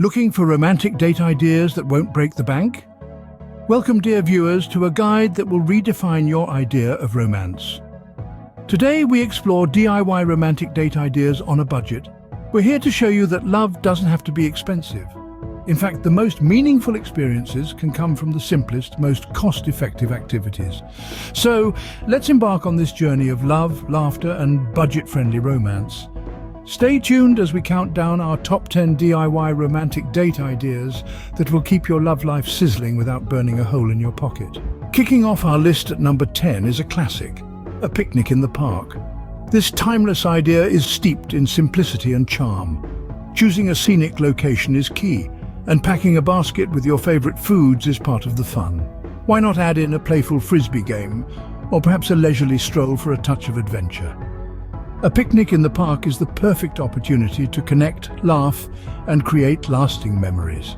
Looking for romantic date ideas that won't break the bank? Welcome, dear viewers, to a guide that will redefine your idea of romance. Today we explore DIY romantic date ideas on a budget. We're here to show you that love doesn't have to be expensive. In fact, the most meaningful experiences can come from the simplest, most cost-effective activities. So, let's embark on this journey of love, laughter, and budget-friendly romance. Stay tuned as we count down our top 10 DIY romantic date ideas that will keep your love life sizzling without burning a hole in your pocket. Kicking off our list at number 10 is a classic, a picnic in the park. This timeless idea is steeped in simplicity and charm. Choosing a scenic location is key, and packing a basket with your favorite foods is part of the fun. Why not add in a playful frisbee game, or perhaps a leisurely stroll for a touch of adventure? A picnic in the park is the perfect opportunity to connect, laugh, and create lasting memories.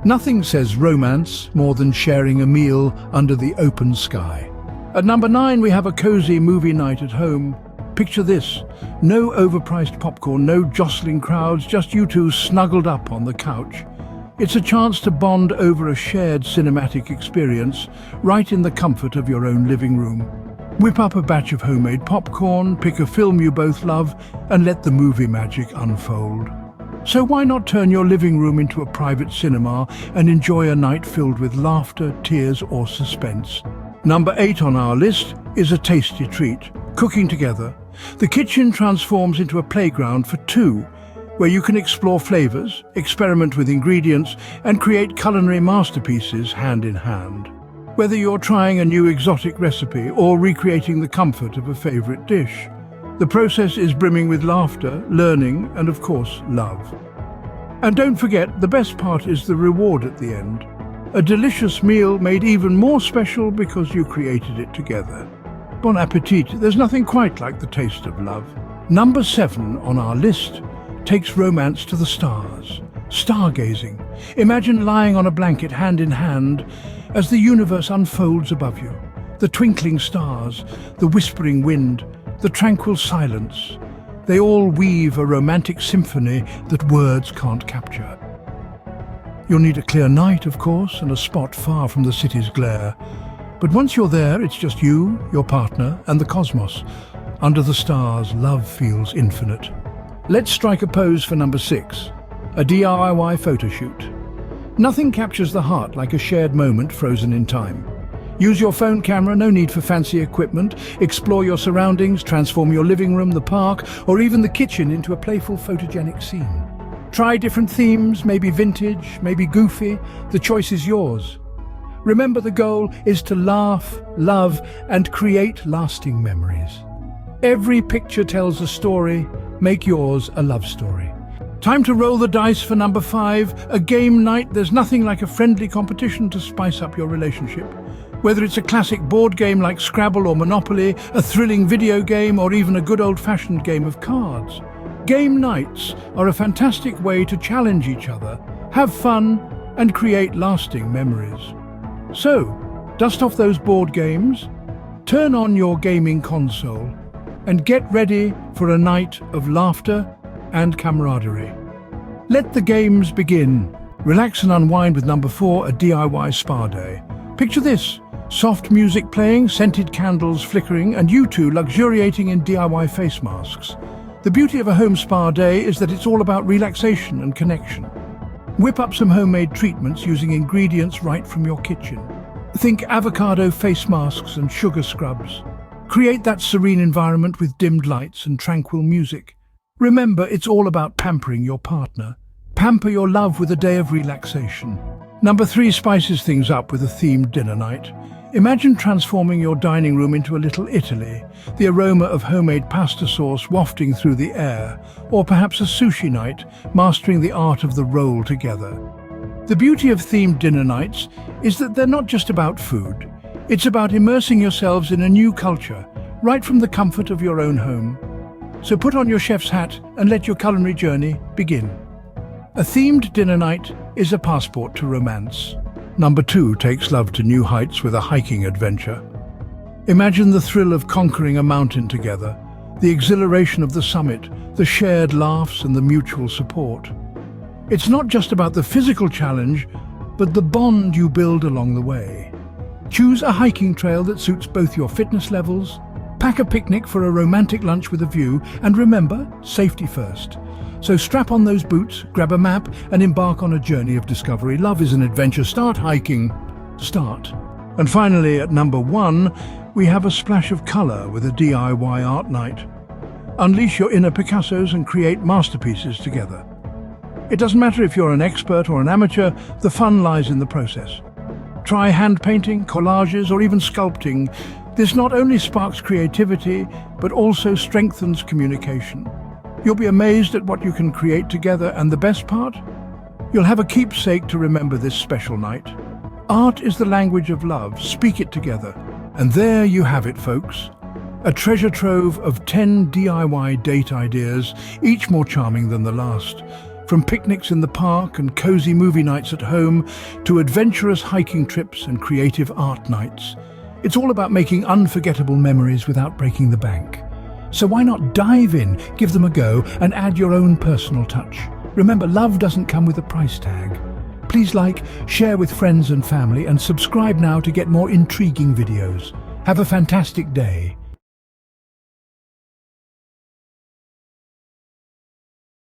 Nothing says romance more than sharing a meal under the open sky. At number 9, we have a cozy movie night at home. Picture this: no overpriced popcorn, no jostling crowds, just you two snuggled up on the couch. It's a chance to bond over a shared cinematic experience, right in the comfort of your own living room. Whip up a batch of homemade popcorn, pick a film you both love, and let the movie magic unfold. So why not turn your living room into a private cinema and enjoy a night filled with laughter, tears, or suspense? Number 8 on our list is a tasty treat: cooking together. The kitchen transforms into a playground for two, where you can explore flavors, experiment with ingredients, and create culinary masterpieces hand in hand. Whether you're trying a new exotic recipe or recreating the comfort of a favorite dish, the process is brimming with laughter, learning, and of course, love. And don't forget, the best part is the reward at the end. A delicious meal made even more special because you created it together. Bon appetit, there's nothing quite like the taste of love. Number 7 on our list takes romance to the stars. Stargazing. Imagine lying on a blanket hand in hand as the universe unfolds above you. The twinkling stars, the whispering wind, the tranquil silence. They all weave a romantic symphony that words can't capture. You'll need a clear night, of course, and a spot far from the city's glare. But once you're there, it's just you, your partner, and the cosmos. Under the stars, love feels infinite. Let's strike a pose for number 6, a DIY photoshoot. Nothing captures the heart like a shared moment frozen in time. Use your phone camera, no need for fancy equipment. Explore your surroundings, transform your living room, the park, or even the kitchen into a playful photogenic scene. Try different themes, maybe vintage, maybe goofy. The choice is yours. Remember, the goal is to laugh, love, and create lasting memories. Every picture tells a story. Make yours a love story. Time to roll the dice for number 5, a game night. There's nothing like a friendly competition to spice up your relationship. Whether it's a classic board game like Scrabble or Monopoly, a thrilling video game, or even a good old-fashioned game of cards, game nights are a fantastic way to challenge each other, have fun, and create lasting memories. So, dust off those board games, turn on your gaming console, and get ready for a night of laughter and camaraderie. Let the games begin. Relax and unwind with number 4, a DIY spa day. Picture this: soft music playing, scented candles flickering, and you two luxuriating in DIY face masks. The beauty of a home spa day is that it's all about relaxation and connection. Whip up some homemade treatments using ingredients right from your kitchen. Think avocado face masks and sugar scrubs. Create that serene environment with dimmed lights and tranquil music. Remember, it's all about pampering your partner. Pamper your love with a day of relaxation. Number 3 spices things up with a themed dinner night. Imagine transforming your dining room into a little Italy, the aroma of homemade pasta sauce wafting through the air, or perhaps a sushi night, mastering the art of the roll together. The beauty of themed dinner nights is that they're not just about food. It's about immersing yourselves in a new culture, right from the comfort of your own home. So put on your chef's hat and let your culinary journey begin. A themed dinner night is a passport to romance. Number 2 takes love to new heights with a hiking adventure. Imagine the thrill of conquering a mountain together, the exhilaration of the summit, the shared laughs and the mutual support. It's not just about the physical challenge, but the bond you build along the way. Choose a hiking trail that suits both your fitness levels, pack a picnic for a romantic lunch with a view, and remember, safety first. So strap on those boots, grab a map, and embark on a journey of discovery. Love is an adventure. Start hiking. Start. And finally, at number 1, we have a splash of color with a DIY art night. Unleash your inner Picassos and create masterpieces together. It doesn't matter if you're an expert or an amateur, the fun lies in the process. Try hand painting, collages, or even sculpting. This not only sparks creativity, but also strengthens communication. You'll be amazed at what you can create together, and the best part? You'll have a keepsake to remember this special night. Art is the language of love. Speak it together. And there you have it, folks. A treasure trove of 10 DIY date ideas, each more charming than the last. From picnics in the park and cozy movie nights at home to adventurous hiking trips and creative art nights. It's all about making unforgettable memories without breaking the bank. So why not dive in, give them a go, and add your own personal touch? Remember, love doesn't come with a price tag. Please like, share with friends and family, and subscribe now to get more intriguing videos. Have a fantastic day.